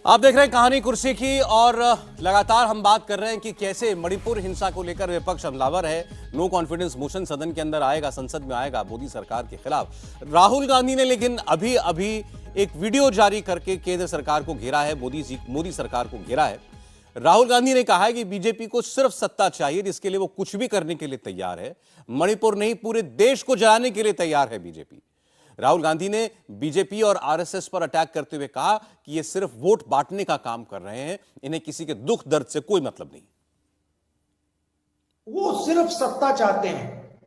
आप देख रहे हैं कहानी कुर्सी की और लगातार हम बात कर रहे हैं कि कैसे मणिपुर हिंसा को लेकर विपक्ष हमलावर है। नो कॉन्फिडेंस मोशन सदन के अंदर आएगा, संसद में आएगा मोदी सरकार के खिलाफ। राहुल गांधी ने लेकिन अभी अभी एक वीडियो जारी करके केंद्र सरकार को घेरा है, मोदी सरकार को घेरा है। राहुल गांधी ने कहा है कि बीजेपी को सिर्फ सत्ता चाहिए, जिसके लिए वो कुछ भी करने के लिए तैयार है। मणिपुर नहीं, पूरे देश को जलाने के लिए तैयार है बीजेपी। राहुल गांधी ने बीजेपी और आरएसएस पर अटैक करते हुए कहा कि ये सिर्फ वोट बांटने का काम कर रहे हैं, इन्हें किसी के दुख दर्द से कोई मतलब नहीं। वो सिर्फ सत्ता चाहते हैं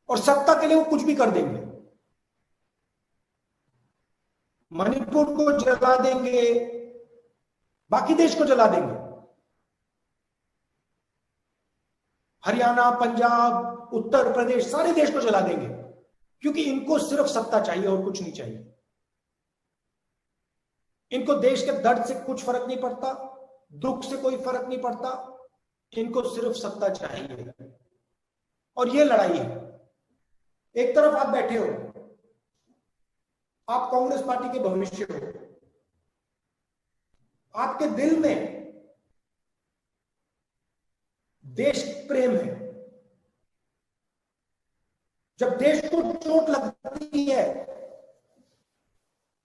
और सत्ता के लिए वो कुछ भी कर देंगे। मणिपुर को जला देंगे, बाकी देश को जला देंगे। हरियाणा, पंजाब, उत्तर प्रदेश, सारे देश को जला देंगे, क्योंकि इनको सिर्फ सत्ता चाहिए और कुछ नहीं चाहिए। इनको देश के दर्द से कुछ फर्क नहीं पड़ता, दुख से कोई फर्क नहीं पड़ता, इनको सिर्फ सत्ता चाहिए। और ये लड़ाई है। एक तरफ आप बैठे हो, आप कांग्रेस पार्टी के भविष्य हो, आपके दिल में देश प्रेम है। जब देश को चोट लगती है,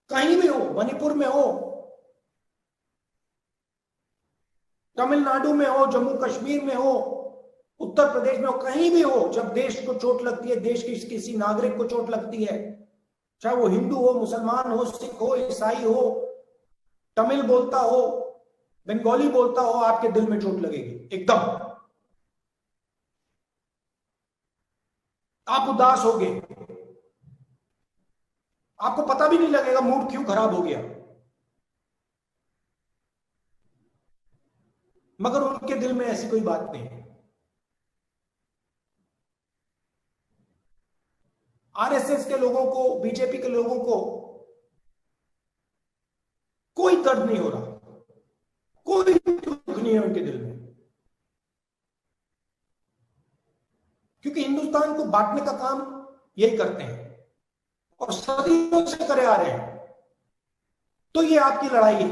कहीं भी हो, मणिपुर में हो, तमिलनाडु में हो, जम्मू कश्मीर में हो, उत्तर प्रदेश में हो, कहीं भी हो, जब देश को चोट लगती है, देश की किसी नागरिक को चोट लगती है, चाहे वो हिंदू हो, मुसलमान हो, सिख हो, ईसाई हो, तमिल बोलता हो, बंगाली बोलता हो, आपके दिल में चोट लगेगी एकदम। आप उदास होगे, आपको पता भी नहीं लगेगा मूड क्यों खराब हो गया। मगर उनके दिल में ऐसी कोई बात नहीं है। आरएसएस के लोगों को, बीजेपी के लोगों को कोई दर्द नहीं हो रहा, कोई दुख नहीं है उनके दिल में, क्योंकि हिंदुस्तान को बांटने का काम यही करते हैं और सदियों से करे आ रहे हैं। तो ये आपकी लड़ाई है।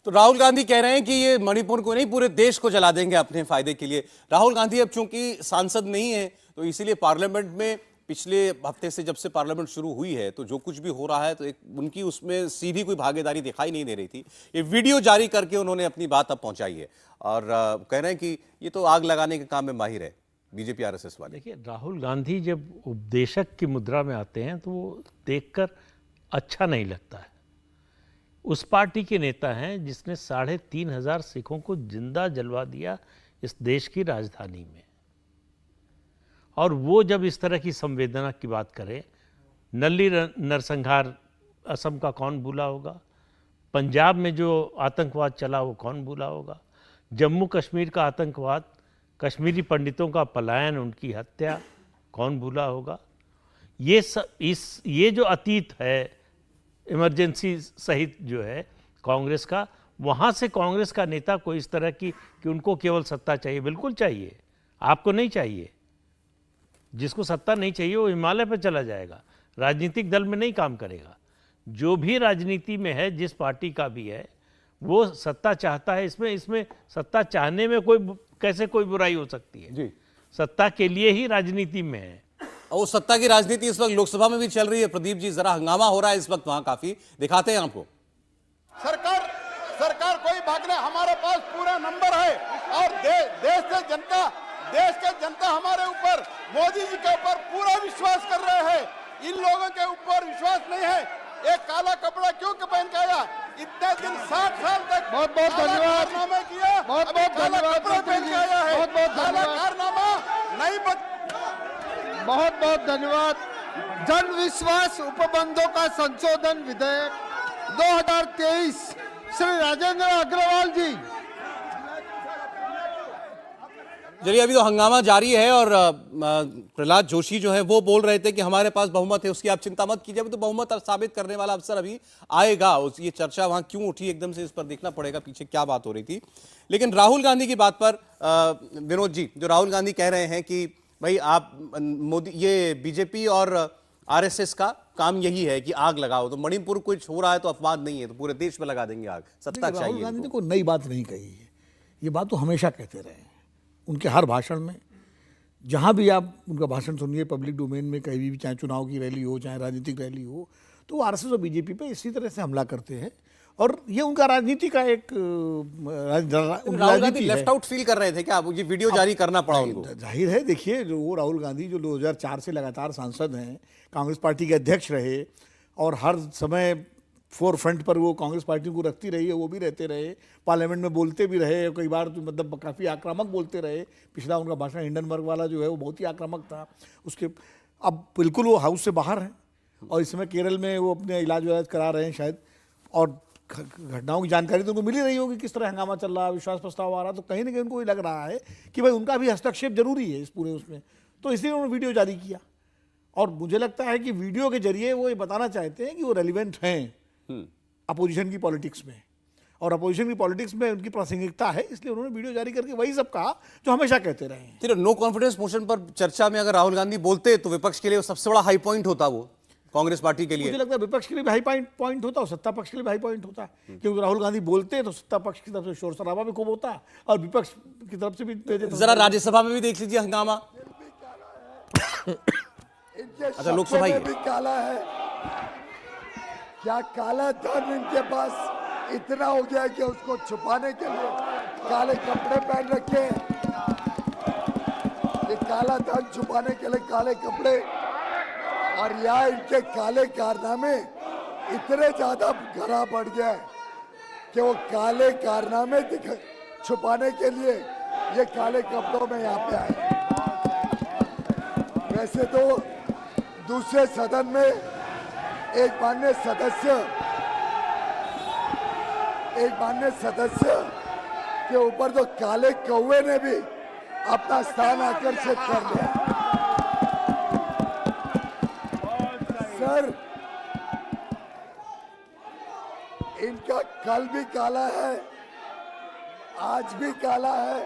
तो राहुल गांधी कह रहे हैं कि ये मणिपुर को नहीं, पूरे देश को जला देंगे अपने फायदे के लिए। राहुल गांधी अब चूंकि सांसद नहीं है, तो इसीलिए पार्लियामेंट में पिछले हफ्ते से, जब से पार्लियामेंट शुरू हुई है, तो जो कुछ भी हो रहा है, तो एक उनकी उसमें सीधी कोई भागीदारी दिखाई नहीं दे रही थी। ये वीडियो जारी करके उन्होंने अपनी बात अब पहुंचाई है और कह रहे हैं कि ये तो आग लगाने के काम में माहिर है बीजेपी आरएसएस वाले। देखिए, राहुल गांधी जब उपदेशक की मुद्रा में आते हैं तो वो देखकर अच्छा नहीं लगता है। उस पार्टी के नेता हैं जिसने 3,500 सिखों को जिंदा जलवा दिया इस देश की राजधानी में, और वो जब इस तरह की संवेदना की बात करें, नल्ली नरसंहार असम का कौन भूला होगा, पंजाब में जो आतंकवाद चला वो कौन भूला होगा, जम्मू कश्मीर का आतंकवाद, कश्मीरी पंडितों का पलायन, उनकी हत्या कौन भूला होगा। ये जो अतीत है, इमरजेंसी सहित जो है कांग्रेस का, वहाँ से कांग्रेस का नेता को इस तरह की कि उनको केवल सत्ता चाहिए, बिल्कुल चाहिए, आपको नहीं चाहिए। जिसको सत्ता नहीं चाहिए वो हिमालय पर चला जाएगा, राजनीतिक दल में नहीं काम करेगा। जो भी राजनीति में है, जिस पार्टी का भी है, वो सत्ता चाहता है। इसमें सत्ता चाहने में कैसे कोई बुराई हो सकती है जी? सत्ता के लिए ही राजनीति में है। और सत्ता की राजनीति इस वक्त लोकसभा में भी चल रही है। प्रदीप जी, जरा हंगामा हो रहा है इस वक्त वहां, काफी दिखाते हैं आपको। सरकार कोई भाग ले, हमारे पास पूरा नंबर है और देश के जनता हमारे ऊपर, मोदी जी के ऊपर पूरा विश्वास कर रहे हैं। इन लोगों के ऊपर विश्वास नहीं है। एक काला कपड़ा क्यों पहन के आया? इतने दिन 60 साल तक बहुत धन्यवाद किया, बहुत धन्यवाद पहन के आया है, कारनामा नहीं। बहुत धन्यवाद। जन विश्वास उपबंधों का संशोधन विधेयक 2023, श्री राजेंद्र अग्रवाल जी। चलिए, अभी तो हंगामा जारी है और प्रहलाद जोशी जो है वो बोल रहे थे कि हमारे पास बहुमत है, उसकी आप चिंता मत कीजिए, तो बहुमत साबित करने वाला अवसर अभी आएगा। ये चर्चा वहां क्यों उठी एकदम से, इस पर देखना पड़ेगा पीछे क्या बात हो रही थी। लेकिन राहुल गांधी की बात पर विनोद जी, जो राहुल गांधी कह रहे हैं कि भाई आप मोदी, ये बीजेपी और आरएसएस का काम यही है कि आग लगाओ, तो मणिपुर कुछ हो रहा है तो अपवाद नहीं है, तो पूरे देश में लगा देंगे आग, सत्ता राहुल चाहिए गांधी ने इनको। कोई नई बात नहीं कही है, ये बात तो हमेशा कहते रहे हैं। उनके हर भाषण में, जहाँ भी आप उनका भाषण सुनिए पब्लिक डोमेन में, कहीं भी, चाहे चुनाव की रैली हो, चाहे राजनीतिक रैली हो, तो वो आरएसएस और बीजेपी पे इसी तरह से हमला करते हैं। और ये उनका राजनीति का एक राहुल गांधी राजनीति है। लेफ्ट आउट फील कर रहे थे क्या? ये वीडियो जारी करना पड़ा उनको? जाहिर है, देखिए, जो वो राहुल गांधी जो 2004 से लगातार सांसद हैं, कांग्रेस पार्टी के अध्यक्ष रहे और हर समय फोर फ्रंट पर वो कांग्रेस पार्टी को रखती रही है, वो भी रहते रहे, पार्लियामेंट में बोलते भी रहे, कई बार तो मतलब काफ़ी आक्रामक बोलते रहे। पिछला उनका भाषण हिंडनबर्ग वाला जो है वो बहुत ही आक्रामक था। उसके अब बिल्कुल वो हाउस से बाहर हैं और इस समय केरल में वो अपने इलाज करा रहे हैं शायद, और घटनाओं की जानकारी तो उनको मिल ही रही होगी, किस तरह हंगामा चल रहा है, विश्वास प्रस्ताव आ रहा, तो कहीं ना कहीं उनको ये लग रहा है कि भाई उनका भी हस्तक्षेप जरूरी है इस पूरे उसमें, तो इसलिए उन्होंने वीडियो जारी किया। और मुझे लगता है कि वीडियो के जरिए वो ये बताना चाहते हैं कि वो रेलिवेंट हैं अपोजिशन की पॉलिटिक्स में, और अपोजिशन की पॉलिटिक्स में उनकी प्रासंगिकता है, इसलिए उन्होंने वीडियो जारी करके वही सब कहा जो हमेशा कहते रहे हैं। फिर नो कॉन्फिडेंस मोशन पर चर्चा में अगर राहुल गांधी बोलते तो विपक्ष के लिए वो सबसे बड़ा हाई पॉइंट होता, वो कांग्रेस पार्टी के लिए। मुझे लगता है विपक्ष के लिए भी हाई पॉइंट होता और सत्ता पक्ष के लिए भी हाई पॉइंट होता, क्योंकि राहुल गांधी बोलते तो सत्ता पक्ष की तरफ से शोर शराबा भी खूब होता और विपक्ष की तरफ से भी जरा राज्यसभा में भी देख लीजिए हंगामा। अच्छा, लोकसभा में भी काला है। क्या काला धन इनके पास इतना हो गया है कि उसको छुपाने के लिए काले कपड़े पहन रखे हैं? ये काला धन छुपाने के लिए काले कपड़े, और यहाँ इनके काले कारनामे इतने ज्यादा घरा बढ़ गया है कि वो काले कारनामे छुपाने के लिए ये काले कपड़ों में यहाँ पे आए। वैसे तो दूसरे सदन में एक माननीय सदस्य के ऊपर तो काले कौवे ने भी अपना स्थान आकर्षित कर लिया। सर, इनका कल भी काला है, आज भी काला है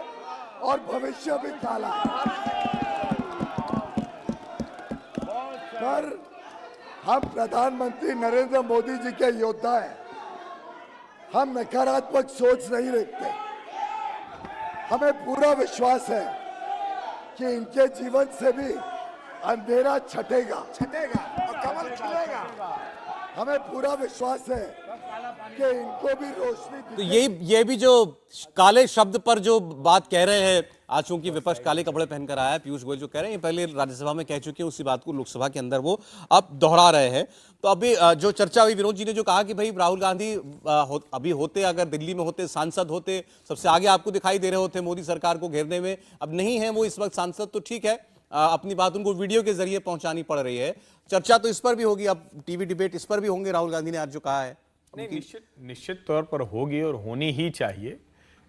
और भविष्य भी काला है। पर हम प्रधानमंत्री नरेंद्र मोदी जी के योद्धा हैं, हम नकारात्मक सोच नहीं रखते। हमें पूरा विश्वास है कि इनके जीवन से भी अंधेरा छटेगा और कमल खिलेगा। हमें पूरा विश्वास है कि इनको भी रोशनी तो ये भी जो काले शब्द पर जो बात कह रहे हैं, आज चूंकि विपक्ष काले कपड़े पहनकर आया है, पीयूष गोयल जो कह रहे हैं, पहले राज्यसभा में कह चुके हैं, उसी बात को लोकसभा के अंदर वो अब दोहरा रहे हैं। तो अभी जो चर्चा हुई, विनोद जी ने जो कहा कि भाई राहुल गांधी अभी होते, अगर दिल्ली में होते, सांसद होते, सबसे आगे आपको दिखाई दे रहे होते मोदी सरकार को घेरने में, अब नहीं है वो इस वक्त सांसद, तो ठीक है, अपनी बात उनको वीडियो के जरिए पहुंचानी पड़ रही है। चर्चा तो इस पर भी होगी, अब टीवी डिबेट इस पर भी होंगे, राहुल गांधी ने आज जो कहा है। नहीं, निश्चित तौर पर होगी और होनी ही चाहिए।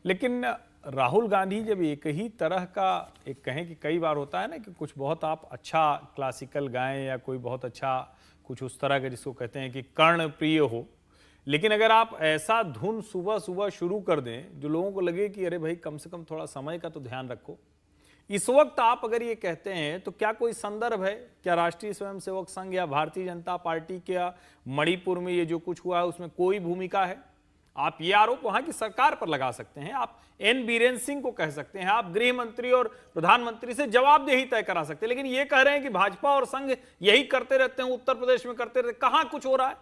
लेकिन राहुल गांधी जब एक ही तरह का, एक कहें कि कई बार होता है ना कि कुछ बहुत आप अच्छा क्लासिकल गाएं या कोई बहुत अच्छा कुछ उस तरह का जिसको कहते हैं कि कर्ण प्रिय हो, लेकिन अगर आप ऐसा धुन सुबह सुबह शुरू कर दें जो लोगों को लगे कि अरे भाई कम से कम थोड़ा समय का तो ध्यान रखो, इस वक्त आप अगर ये कहते हैं तो क्या कोई संदर्भ है? क्या राष्ट्रीय स्वयंसेवक संघ या भारतीय जनता पार्टी के मणिपुर में ये जो कुछ हुआ है उसमें कोई भूमिका है? आप ये आरोप वहां की सरकार पर लगा सकते हैं, आप एन बीरेन सिंह को कह सकते हैं, आप गृह मंत्री और प्रधानमंत्री से जवाबदेही तय करा सकते हैं, लेकिन ये कह रहे हैं कि भाजपा और संघ यही करते रहते हैं, उत्तर प्रदेश में करते रहते, कहां कुछ हो रहा है?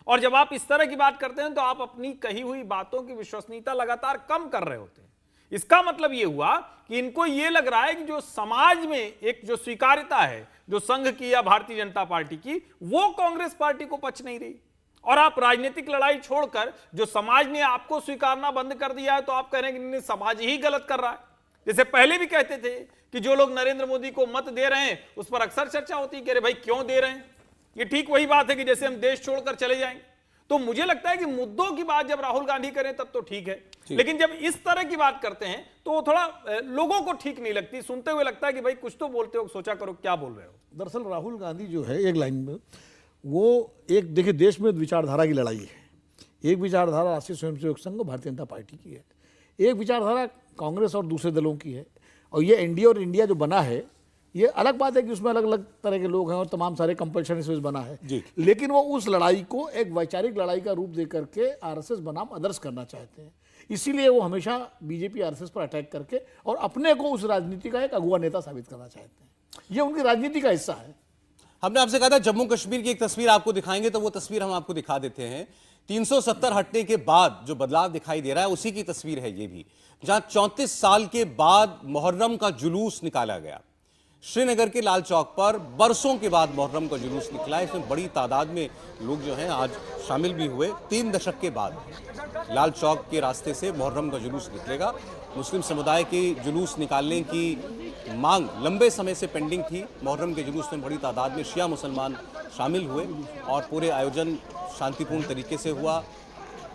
और जब आप इस तरह की बात करते हैं तो आप अपनी कही हुई बातों की विश्वसनीयता लगातार कम कर रहे होते हैं। इसका मतलब यह हुआ कि इनको यह लग रहा है कि जो समाज में एक जो स्वीकार्यता है जो संघ की या भारतीय जनता पार्टी की, वो कांग्रेस पार्टी को पच नहीं रही, और आप राजनीतिक लड़ाई छोड़कर जो समाज ने आपको स्वीकारना बंद कर दिया है तो आप कह रहे हैं कि नहीं, समाज ही गलत कर रहा है। जैसे पहले भी कहते थे कि जो लोग नरेंद्र मोदी को मत दे रहे हैं उस पर अक्सर चर्चा होती है कि अरे भाई क्यों दे रहे हैं। ये ठीक वही बात है कि जैसे हम देश छोड़कर चले जाएंगे। तो मुझे लगता है कि मुद्दों की बात जब राहुल गांधी करें तब तो ठीक है, लेकिन जब इस तरह की बात करते हैं तो वो थोड़ा लोगों को ठीक नहीं लगती, सुनते हुए लगता है कि भाई कुछ तो बोलते हो, सोचा करो क्या बोल रहे हो। दरअसल राहुल गांधी जो है, एक लाइन में वो एक, देखिए, देश में विचारधारा की लड़ाई है। एक विचारधारा राष्ट्रीय स्वयंसेवक संघ और भारतीय जनता पार्टी की है, एक विचारधारा कांग्रेस और दूसरे दलों की है, और ये एनडीए और इंडिया जो बना है ये अलग बात है कि उसमें अलग अलग तरह के लोग हैं और तमाम सारे कंपल्शन इसमें बना है जी। लेकिन वो उस लड़ाई को एक वैचारिक लड़ाई का रूप दे करके आरएसएस बनाम अदर्स करना चाहते हैं, इसीलिए वो हमेशा बीजेपी आरएसएस पर अटैक करके और अपने को उस राजनीति का एक अगुआ नेता साबित करना चाहते हैं। ये उनकी राजनीति का हिस्सा है। हमने आपसे कहा था जम्मू कश्मीर की एक तस्वीर आपको दिखाएंगे, तो वो तस्वीर हम आपको दिखा देते हैं। 370 हटने के बाद जो बदलाव दिखाई दे रहा है उसी की तस्वीर है ये भी, जहां 34 साल के बाद मुहर्रम का जुलूस निकाला गया। श्रीनगर के लाल चौक पर बरसों के बाद मुहर्रम का जुलूस निकला। इसमें बड़ी तादाद में लोग जो हैं आज शामिल भी हुए। 3 दशक के बाद लाल चौक के रास्ते से मुहर्रम का जुलूस निकलेगा। मुस्लिम समुदाय के जुलूस निकालने की मांग लंबे समय से पेंडिंग थी। मुहर्रम के जुलूस में बड़ी तादाद में शिया मुसलमान शामिल हुए और पूरे आयोजन शांतिपूर्ण तरीके से हुआ।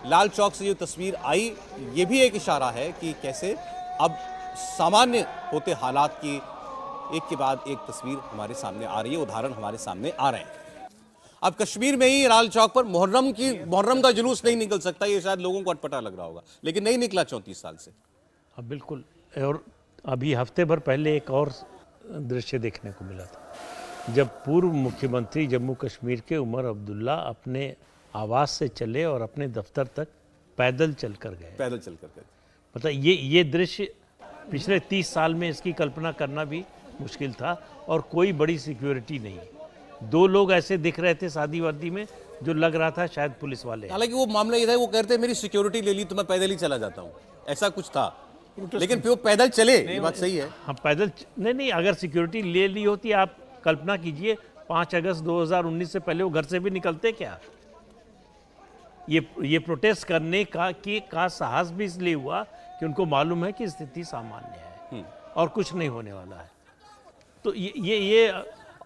लाल चौक से जो तस्वीर आई ये भी एक इशारा है कि कैसे अब सामान्य होते हालात की एक के बाद एक तस्वीर हमारे सामने आ रही है, उदाहरण हमारे सामने आ रहे हैं। अब कश्मीर में ही लाल चौक पर मुहर्रम का जुलूस नहीं निकल सकता, ये शायद लोगों को अटपटा लग रहा होगा, लेकिन नहीं निकला 34 साल से। अब बिल्कुल, और अभी हफ्ते भर पहले एक और दृश्य देखने को मिला था, जब पूर्व मुख्यमंत्री जम्मू कश्मीर के उमर अब्दुल्ला अपने आवास से चले और अपने दफ्तर तक पैदल चलकर गए। पैदल चलकर गए। मतलब ये दृश्य पिछले 30 साल में इसकी कल्पना करना भी मुश्किल था, और कोई बड़ी सिक्योरिटी नहीं। 2 लोग ऐसे दिख रहे थे शादी वर्दी में जो लग रहा था शायद पुलिस वाले। हालांकि वो मामला ये था, वो कहते मेरी सिक्योरिटी ले ली तो मैं पैदल ही चला जाता हूँ, ऐसा कुछ था। लेकिन फिर वो पैदल चले, ये बात सही है। हाँ पैदल नहीं, अगर सिक्योरिटी ले ली होती, आप कल्पना कीजिए 5 अगस्त 2019 से पहले वो घर से भी निकलते क्या? ये प्रोटेस्ट करने का साहस भी इसलिए हुआ कि उनको मालूम है कि स्थिति सामान्य है और कुछ नहीं होने वाला है। तो ये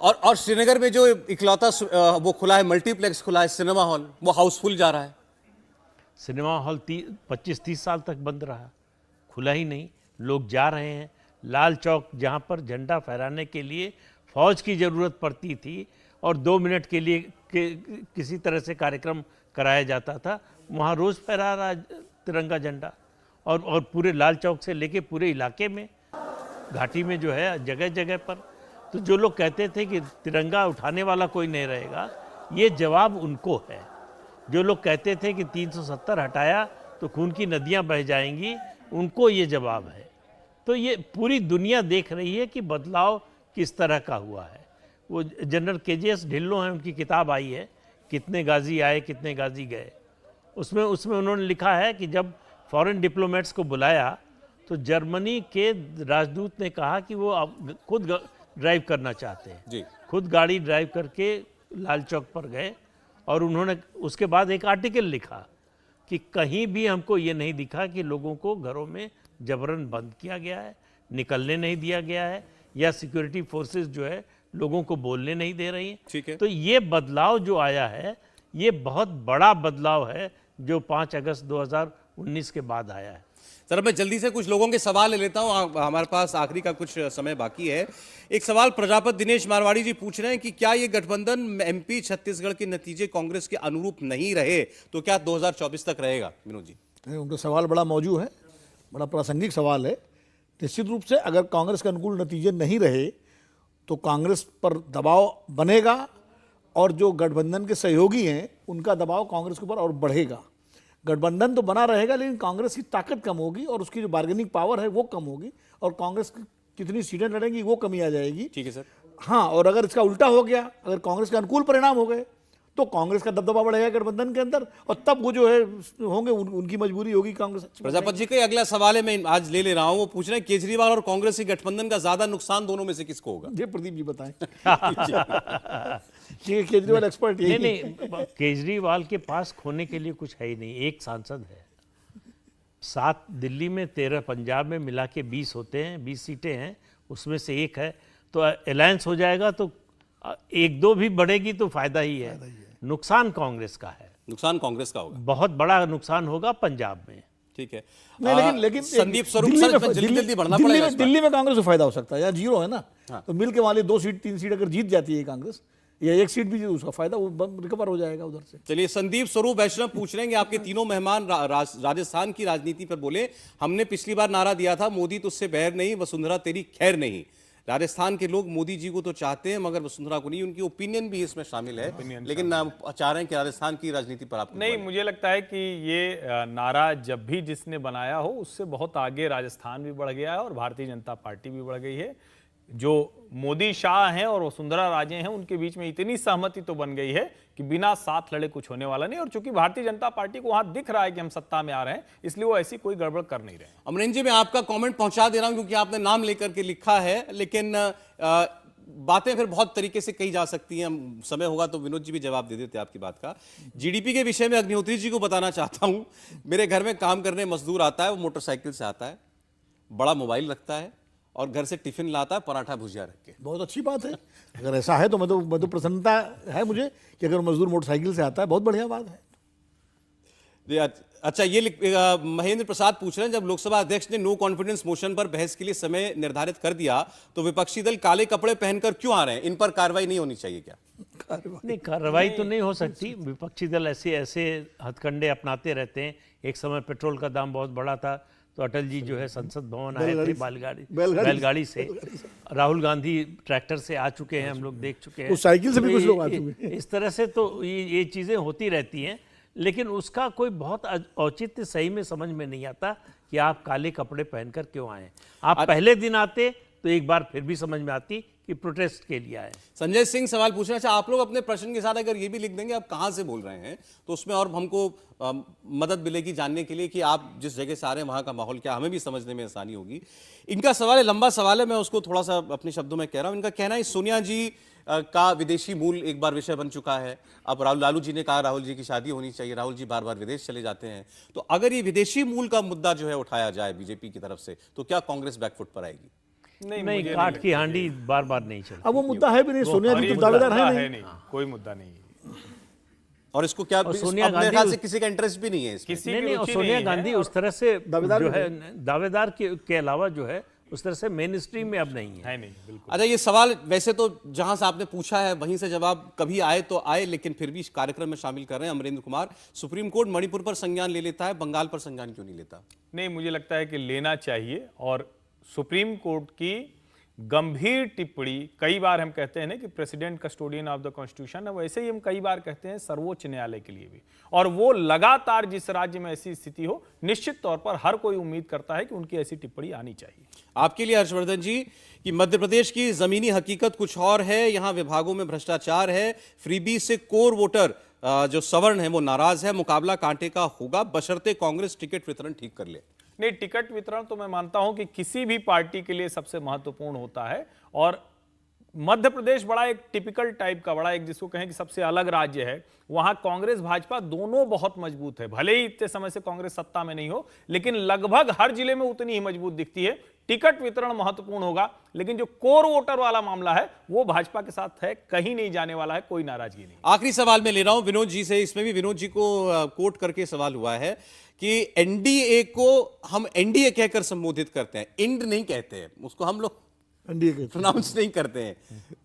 और श्रीनगर में जो इकलौता वो खुला है, मल्टीप्लेक्स खुला है, सिनेमा हॉल, वो हाउसफुल जा रहा है। सिनेमा हॉल 25-30 साल तक बंद रहा, खुला ही नहीं। लोग जा रहे हैं। लाल चौक जहां पर झंडा फहराने के लिए फौज की ज़रूरत पड़ती थी और 2 मिनट के लिए किसी तरह से कार्यक्रम कराया जाता था, वहाँ रोज़ फहरा रहा तिरंगा झंडा। और पूरे लाल चौक से लेके पूरे इलाके में, घाटी में जो है जगह जगह पर। तो जो लोग कहते थे कि तिरंगा उठाने वाला कोई नहीं रहेगा, ये जवाब उनको है। जो लोग कहते थे कि 370 हटाया तो खून की नदियां बह जाएंगी, उनको ये जवाब है। तो ये पूरी दुनिया देख रही है कि बदलाव किस तरह का हुआ है। वो जनरल KGS ढिल्लों हैं, उनकी किताब आई है, कितने गाजी आए कितने गाजी गए। उसमें उन्होंने लिखा है कि जब फॉरेन डिप्लोमेट्स को बुलाया तो जर्मनी के राजदूत ने कहा कि वो अब खुद ड्राइव करना चाहते हैं जी। खुद गाड़ी ड्राइव करके लाल चौक पर गए, और उन्होंने उसके बाद एक आर्टिकल लिखा कि कहीं भी हमको ये नहीं दिखा कि लोगों को घरों में जबरन बंद किया गया है, निकलने नहीं दिया गया है, या सिक्योरिटी फोर्सेस जो है लोगों को बोलने नहीं दे रही हैं। ठीक है। तो ये बदलाव जो आया है, ये बहुत बड़ा बदलाव है जो 5 अगस्त 2019 के बाद आया है। सर मैं जल्दी से कुछ लोगों के सवाल ले लेता हूं, हमारे पास आखिरी का कुछ समय बाकी है। एक सवाल प्रजापति दिनेश मारवाड़ी जी पूछ रहे हैं कि क्या ये गठबंधन MP छत्तीसगढ़ के नतीजे कांग्रेस के अनुरूप नहीं रहे तो क्या 2024 तक रहेगा? विनोद जी, उनका सवाल बड़ा मौजू है, बड़ा प्रासंगिक सवाल है। निश्चित रूप से अगर कांग्रेस के अनुकूल नतीजे नहीं रहे तो कांग्रेस पर दबाव बनेगा, और जो गठबंधन के सहयोगी हैं उनका दबाव कांग्रेस के ऊपर और बढ़ेगा। गठबंधन तो बना रहेगा, लेकिन कांग्रेस की ताकत कम होगी और उसकी जो बार्गेनिंग पावर है वो कम होगी, और कांग्रेस कितनी सीटें लड़ेंगी वो कमी आ जाएगी। ठीक है सर। हाँ, और अगर इसका उल्टा हो गया, अगर कांग्रेस के अनुकूल परिणाम हो गए तो कांग्रेस का दबदबा बढ़ेगा गठबंधन के अंदर, और तब वो जो है होंगे उनकी मजबूरी होगी कांग्रेस। प्रजापति जी का अगला सवाल है, मैं आज ले रहा हूं, वो पूछ रहे हैं केजरीवाल और कांग्रेस के गठबंधन का ज्यादा नुकसान दोनों में से किसको होगा? ये प्रदीप जी बताएं। केजरीवाल एक्सपर्ट यही नहीं, केजरीवाल के पास खोने के लिए कुछ है ही नहीं। एक सांसद है, 7 दिल्ली में, 13 पंजाब में, मिला के 20 होते हैं, 20 सीटें हैं, उसमें से एक है। तो अलायंस हो जाएगा तो 1-2 भी बढ़ेगी तो फायदा ही है। नुकसान कांग्रेस का है, नुकसान कांग्रेस का होगा, बहुत बड़ा नुकसान होगा पंजाब में। ठीक है। नहीं, लेकिन संदीप स्वरूप सर जल्दी बढ़ना पड़ेगा। दिल्ली में कांग्रेस को फायदा हो सकता है, यहाँ 0 है ना। तो मिल के वाले 2 सीट 3 सीट अगर जीत जाती है कांग्रेस, या 1 सीट भी उसका फायदा वो रिकवर हो जाएगा उधर से। चलिए, संदीप स्वरूप वैष्णव पूछ रहे हैं कि आपके तीनों मेहमान राजस्थान की राजनीति पर बोले, हमने पिछली बार नारा दिया था मोदी तुझसे बैर नहीं, वसुंधरा तेरी खैर नहीं, राजस्थान के लोग मोदी जी को तो चाहते हैं मगर वसुंधरा को नहीं, उनकी ओपिनियन भी इसमें शामिल है, लेकिन चाह रहे हैं कि राजस्थान की राजनीति पर आप नहीं, मुझे लगता है कि ये नारा जब भी जिसने बनाया हो उससे बहुत आगे राजस्थान भी बढ़ गया है और भारतीय जनता पार्टी भी बढ़ गई है। जो मोदी शाह हैं और वसुंधरा राजे हैं उनके बीच में इतनी सहमति तो बन गई है कि बिना साथ लड़े कुछ होने वाला नहीं। और चूंकि भारतीय जनता पार्टी को वहां दिख रहा है कि हम सत्ता में आ रहे हैं, इसलिए वो ऐसी कोई गड़बड़ कर नहीं रहे। अमरेंद्र जी, मैं आपका कमेंट पहुंचा दे रहा हूं क्योंकि आपने नाम लेकर के लिखा है, लेकिन बातें फिर बहुत तरीके से कही जा सकती हैं। समय होगा तो विनोद जी भी जवाब दे देते आपकी बात का। जीडीपी के विषय में अग्निहोत्री जी को बताना चाहता हूं, मेरे घर में काम करने मजदूर आता है, वो मोटरसाइकिल से आता है, बड़ा मोबाइल रखता है और घर से टिफिन लाता है पराठा भुजिया रख के। बहुत अच्छी बात है, अगर ऐसा है तो मैं तो प्रसन्नता है मुझे कि अगर मजदूर मोटरसाइकिल से आता है, बहुत बढ़िया बात है। अच्छा, ये महेंद्र प्रसाद पूछ रहे हैं, जब लोकसभा अध्यक्ष ने नो कॉन्फिडेंस मोशन पर बहस के लिए समय निर्धारित कर दिया तो विपक्षी दल काले कपड़े पहनकर क्यों आ रहे हैं? इन पर कार्रवाई नहीं होनी चाहिए क्या? नहीं, कार्रवाई तो नहीं हो सकती। विपक्षी दल ऐसे हथकंडे अपनाते रहते हैं। एक समय पेट्रोल का दाम बहुत बढ़ा था तो अटल जी जो है संसद भवन आए थे बैलगाड़ी से। राहुल गांधी ट्रैक्टर से आ चुके हैं, हम लोग देख चुके हैं। उस साइकिल से भी कुछ लोग आ चुके हैं। इस तरह से तो ये चीज़ें होती रहती हैं, लेकिन उसका कोई बहुत औचित्य सही में समझ में नहीं आता कि आप काले कपड़े पहनकर क्यों आए। आप पहले दिन आते तो एक बार फिर भी समझ में आती कि प्रोटेस्ट के लिए आए। संजय सिंह सवाल पूछना चाहे, आप लोग अपने प्रश्न के साथ अगर ये भी लिख देंगे आप कहां से बोल रहे हैं तो उसमें और हमको मदद मिलेगी जानने के लिए कि आप जिस जगह से आ रहे हैं वहां का माहौल क्या, हमें भी समझने में आसानी होगी। इनका सवाल है, लंबा सवाल है, मैं उसको थोड़ा सा अपने शब्दों में कह रहा हूं। इनका कहना है सोनिया जी का विदेशी मूल एक बार विषय बन चुका है। अब लालू जी ने कहा राहुल जी की शादी होनी चाहिए, राहुल जी बार बार विदेश चले जाते हैं, तो अगर ये विदेशी मूल का मुद्दा जो है उठाया जाए बीजेपी की तरफ से तो क्या कांग्रेस बैकफुट पर आएगी? नहीं, काठ की हांडी बार बार नहीं चलती। अब वो मुद्दा है भी नहीं, सोनिया जी तो दावेदार है नहीं, कोई मुद्दा नहीं है। और इसको क्या सोनिया अपने ख्याल से किसी का इंटरेस्ट भी नहीं है इसमें। नहीं, और सोनिया गांधी उस तरह से जो है दावेदार के अलावा जो है उस तरह से मेन स्ट्रीम में अब नहीं है। नहीं, बिल्कुल। अच्छा, ये सवाल वैसे तो जहां से आपने पूछा है वहीं से जवाब कभी आए तो आए, लेकिन फिर भी कार्यक्रम में शामिल कर रहे हैं अमरेंद्र कुमार। सुप्रीम कोर्ट मणिपुर पर संज्ञान ले लेता है, बंगाल पर संज्ञान क्यों नहीं लेता? नहीं, मुझे लगता है कि लेना चाहिए। और सुप्रीम कोर्ट की गंभीर टिप्पणी, कई बार हम कहते हैं ना कि president custodian of the constitution है, वैसे ही हम कई बार कहते हैं सर्वोच्च न्यायालय के लिए भी। और वो लगातार जिस राज्य में ऐसी स्थिति हो, निश्चित तौर पर हर कोई उम्मीद करता है कि उनकी ऐसी टिप्पणी आनी चाहिए। आपके लिए हर्षवर्धन जी कि मध्य प्रदेश की जमीनी हकीकत कुछ और है, यहां विभागों में भ्रष्टाचार है, फ्रीबी से कोर वोटर जो सवर्ण है वो नाराज है, मुकाबला कांटे का होगा बशर्ते कांग्रेस टिकट वितरण ठीक कर ले। नहीं, टिकट वितरण तो मैं मानता हूं कि किसी भी पार्टी के लिए सबसे महत्वपूर्ण होता है। और मध्य प्रदेश बड़ा एक टिपिकल टाइप का, बड़ा एक जिसको कहें कि सबसे अलग राज्य है। वहां कांग्रेस भाजपा दोनों बहुत मजबूत है। भले ही इतने समय से कांग्रेस सत्ता में नहीं हो, लेकिन लगभग हर जिले में उतनी ही मजबूत दिखती है। टिकट वितरण महत्वपूर्ण होगा, लेकिन जो कोर वोटर वाला मामला है वो भाजपा के साथ है, कहीं नहीं जाने वाला है, कोई नाराजगी नहीं। आखिरी सवाल मैं ले रहा हूं विनोद जी से, इसमें भी विनोद जी को कोट करके सवाल हुआ है कि एनडीए को हम एनडीए कहकर संबोधित करते हैं, इंड नहीं कहते हैं, उसको हम लोग एनडीए प्रोनाउंस नहीं करते हैं।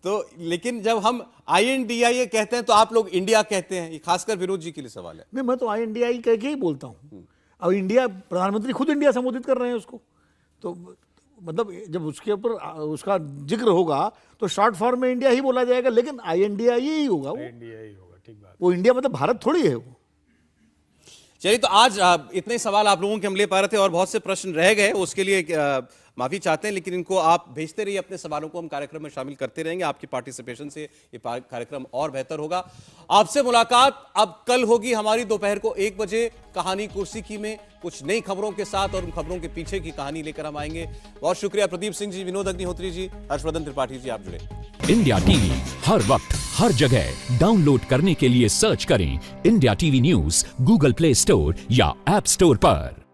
तो लेकिन जब हम INDIA कहते हैं तो आप लोग इंडिया कहते हैं। ये खासकर विनोद जी के लिए सवाल है। नहीं, मैं तो INDI कह के ही बोलता हूँ। अब इंडिया, प्रधानमंत्री खुद इंडिया संबोधित कर रहे हैं उसको, तो मतलब जब उसके ऊपर उसका जिक्र होगा तो शॉर्ट फॉर्म में इंडिया ही बोला जाएगा, लेकिन INDI ही होगा। वो इंडिया ही होगा, ठीक बात। वो इंडिया मतलब भारत थोड़ी है वो। चलिए, तो आज इतने सवाल आप लोगों के हम ले पा रहे थे और बहुत से प्रश्न रह गए, उसके लिए माफी चाहते हैं, लेकिन इनको आप भेजते रहिए अपने सवालों को, हम कार्यक्रम में शामिल करते रहेंगे। आपकी पार्टिसिपेशन से ये कार्यक्रम और बेहतर होगा। आपसे मुलाकात अब कल होगी हमारी दोपहर को 1 बजे कहानी कुर्सी की में, कुछ नई खबरों के साथ और उन खबरों के पीछे की कहानी लेकर हम आएंगे। बहुत शुक्रिया प्रदीप सिंह जी, विनोद अग्निहोत्री जी, हर्षवर्धन त्रिपाठी जी, आप जुड़े। इंडिया टीवी हर वक्त हर जगह डाउनलोड करने के लिए सर्च करें India TV news Google play store या ऐप स्टोर पर।